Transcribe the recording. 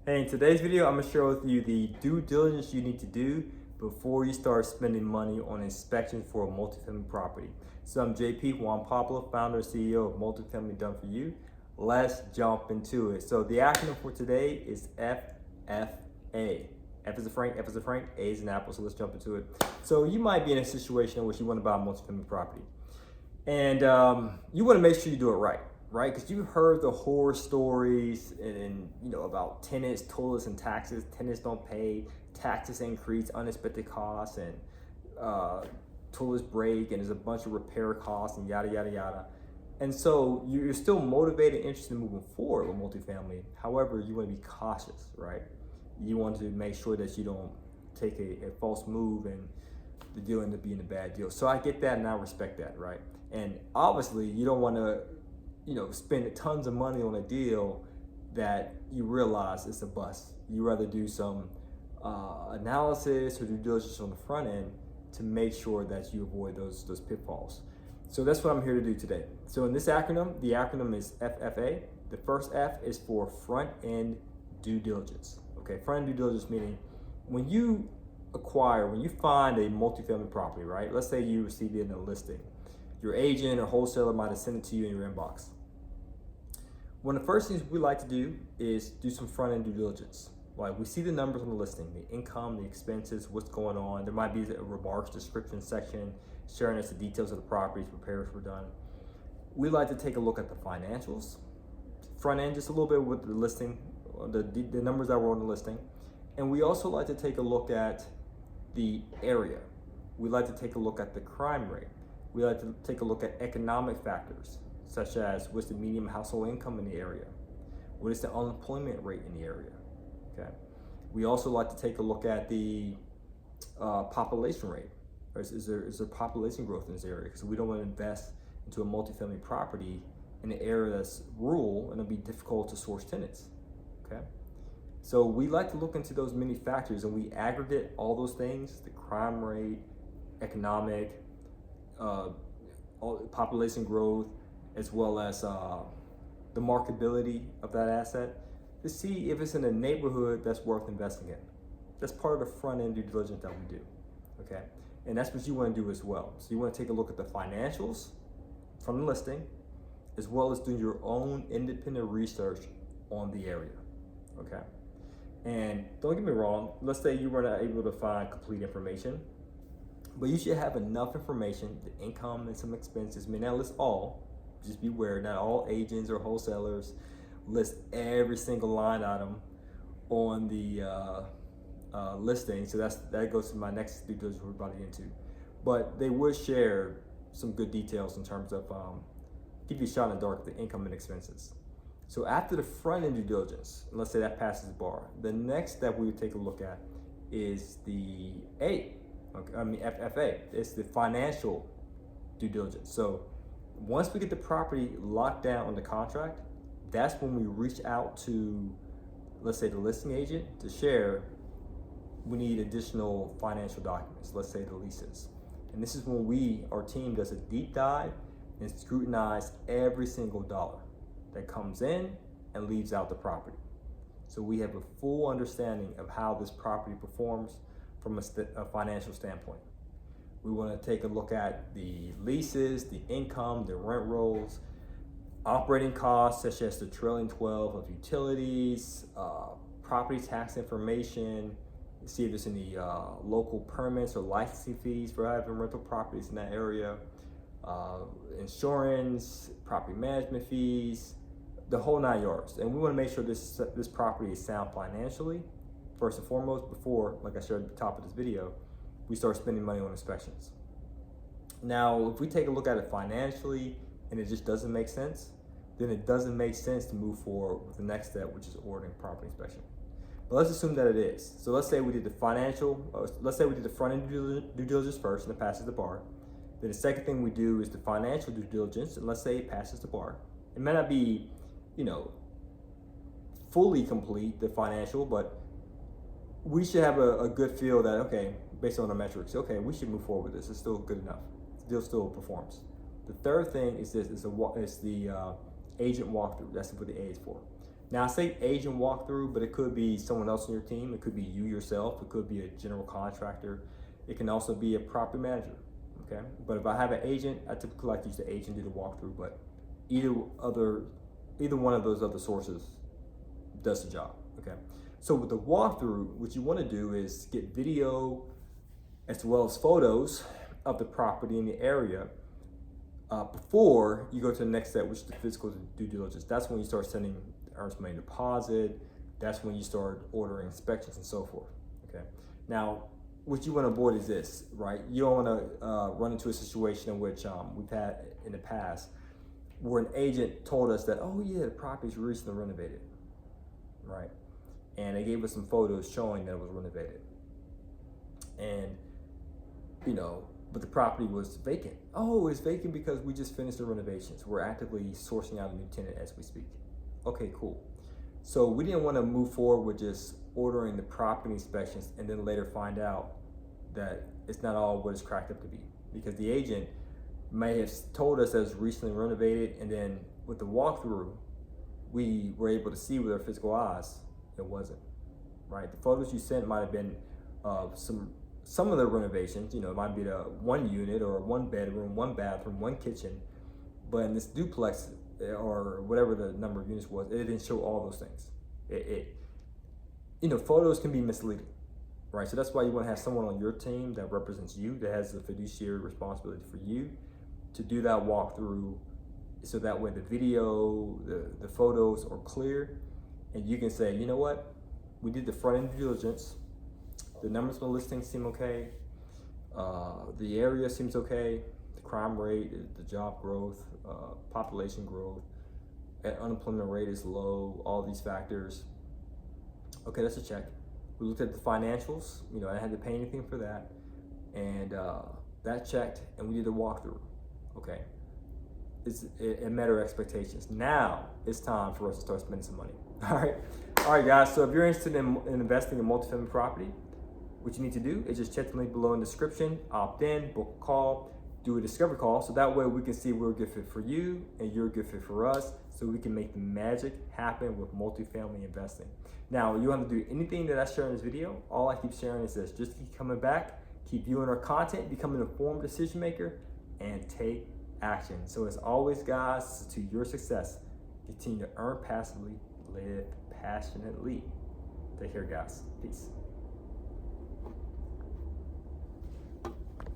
Hey, in today's video, I'm gonna share with you the due diligence you need to do before you start spending money on inspections for a multifamily property. So I'm JP, Juan Pablo, founder and CEO of Multifamily Done For You. Let's jump into it. So the acronym for today is FFA. F is a Frank, F is a Frank, A is an apple, so let's jump into it. So you might be in a situation in which you wanna buy a multifamily property. And you wanna make sure you do it right? Because you heard the horror stories and about tenants, toilets, and taxes. Tenants don't pay, taxes increase, unexpected costs, and toilets break, and there's a bunch of repair costs, and yada yada yada. And so you're still motivated, interested in moving forward with multifamily. However, you want to be cautious, right? You want to make sure that you don't take a false move and the deal end up being a bad deal. So I get that and I respect that, right? And obviously, you don't want to spend tons of money on a deal that you realize is a bust. You rather do some analysis or due diligence on the front end to make sure that you avoid those pitfalls. So that's what I'm here to do today. So in this acronym, the acronym is FFA. The first F is for front end due diligence. Okay, front end due diligence meaning when you find a multifamily property, right? Let's say you received it in a listing. Your agent or wholesaler might have sent it to you in your inbox. One of the first things we like to do is do some front-end due diligence. Like we see the numbers on the listing, the income, the expenses, what's going on. There might be a remarks description section sharing us the details of the properties, repairs were done. We like to take a look at the financials, front end, just a little bit with the listing, the numbers that were on the listing. And we also like to take a look at the area. We like to take a look at the crime rate. We like to take a look at economic factors, such as what's the median household income in the area? What is the unemployment rate in the area? Okay. We also like to take a look at the population rate. Is there population growth in this area? Because we don't want to invest into a multifamily property in an area that's rural and it'll be difficult to source tenants. Okay. So we like to look into those many factors and we aggregate all those things, the crime rate, economic, population growth, as well as the marketability of that asset to see if it's in a neighborhood that's worth investing in. That's part of the front end due diligence that we do, okay? And that's what you want to do as well. So you want to take a look at the financials from the listing, as well as do your own independent research on the area, okay? And don't get me wrong, let's say you were not able to find complete information, but you should have enough information, the income and some expenses, may not list all, just be aware, not all agents or wholesalers list every single line item on the listing. So that goes to my next due diligence we're about to get into. But they would share some good details in terms of give you a shot in the dark, the income and expenses. So after the front end due diligence, let's say that passes the bar, the next step we would take a look at is the FFA. It's the financial due diligence. So once we get the property locked down on the contract, that's when we reach out to, let's say, the listing agent to share we need additional financial documents, let's say the leases. And this is when our team does a deep dive and scrutinize every single dollar that comes in and leaves out the property. So we have a full understanding of how this property performs from a financial standpoint. We want to take a look at the leases, the income, the rent rolls, operating costs such as the trailing 12 of utilities, property tax information, see if there's any local permits or licensing fees for having rental properties in that area, insurance, property management fees, the whole 9 yards. And we want to make sure this property is sound financially, first and foremost, before, like I shared at the top of this video, we start spending money on inspections. Now, if we take a look at it financially and it just doesn't make sense, then it doesn't make sense to move forward with the next step, which is ordering property inspection. But let's assume that it is. So let's say we did let's say we did the front end due diligence first and it passes the bar. Then the second thing we do is the financial due diligence, and let's say it passes the bar. It may not be, fully complete, the financial, but we should have a good feel that, okay, based on our metrics, okay, we should move forward with this. It's still good enough. The deal still performs. The third thing is the agent walkthrough. That's what the A is for. Now I say agent walkthrough, but it could be someone else on your team. It could be you yourself. It could be a general contractor. It can also be a property manager. Okay, but if I have an agent, I typically like to use the agent to do the walkthrough. But either one of those other sources does the job. Okay, so with the walkthrough, what you want to do is get video as well as photos of the property in the area before you go to the next step, which is the physical due diligence. That's when you start sending earnest money deposit. That's when you start ordering inspections and so forth. Okay, now what you want to avoid is this, right? You don't want to run into a situation in which we've had in the past where an agent told us that, oh yeah, the property's recently renovated, right? And they gave us some photos showing that it was renovated. And, you know, but the property was vacant. Oh, it's vacant because we just finished the renovations. We're actively sourcing out a new tenant as we speak. Okay, cool. So we didn't want to move forward with just ordering the property inspections and then later find out that it's not all what it's cracked up to be, because the agent may have told us that it's recently renovated, and then with the walkthrough, we were able to see with our physical eyes it wasn't, right? The photos you sent might have been some of the renovations, you know, it might be the one unit or one bedroom, one bathroom, one kitchen, but in this duplex or whatever the number of units was, it didn't show all those things. You know, photos can be misleading, right? So that's why you want to have someone on your team that represents you, that has the fiduciary responsibility for you to do that walkthrough, so that way the video, the photos are clear, and you can say, you know what, we did the front end due diligence, the numbers of the listing seem okay, the area seems okay, the crime rate, the job growth, population growth, unemployment rate is low, all these factors. Okay, that's a check. We looked at the financials, you know, I didn't have to pay anything for that, and that checked, and we did the walkthrough. Okay, it met our expectations. Now it's time for us to start spending some money. All right, guys. So if you're interested in investing in multifamily property, what you need to do is just check the link below in the description, opt in, book a call, do a discovery call, so that way we can see we're a good fit for you and you're a good fit for us, so we can make the magic happen with multifamily investing. Now, you don't have to do anything that I share in this video. All I keep sharing is this: just keep coming back, keep viewing our content, become an informed decision maker, and take action. So as always, guys, to your success, continue to earn passively, live passionately. Take care, guys. Peace.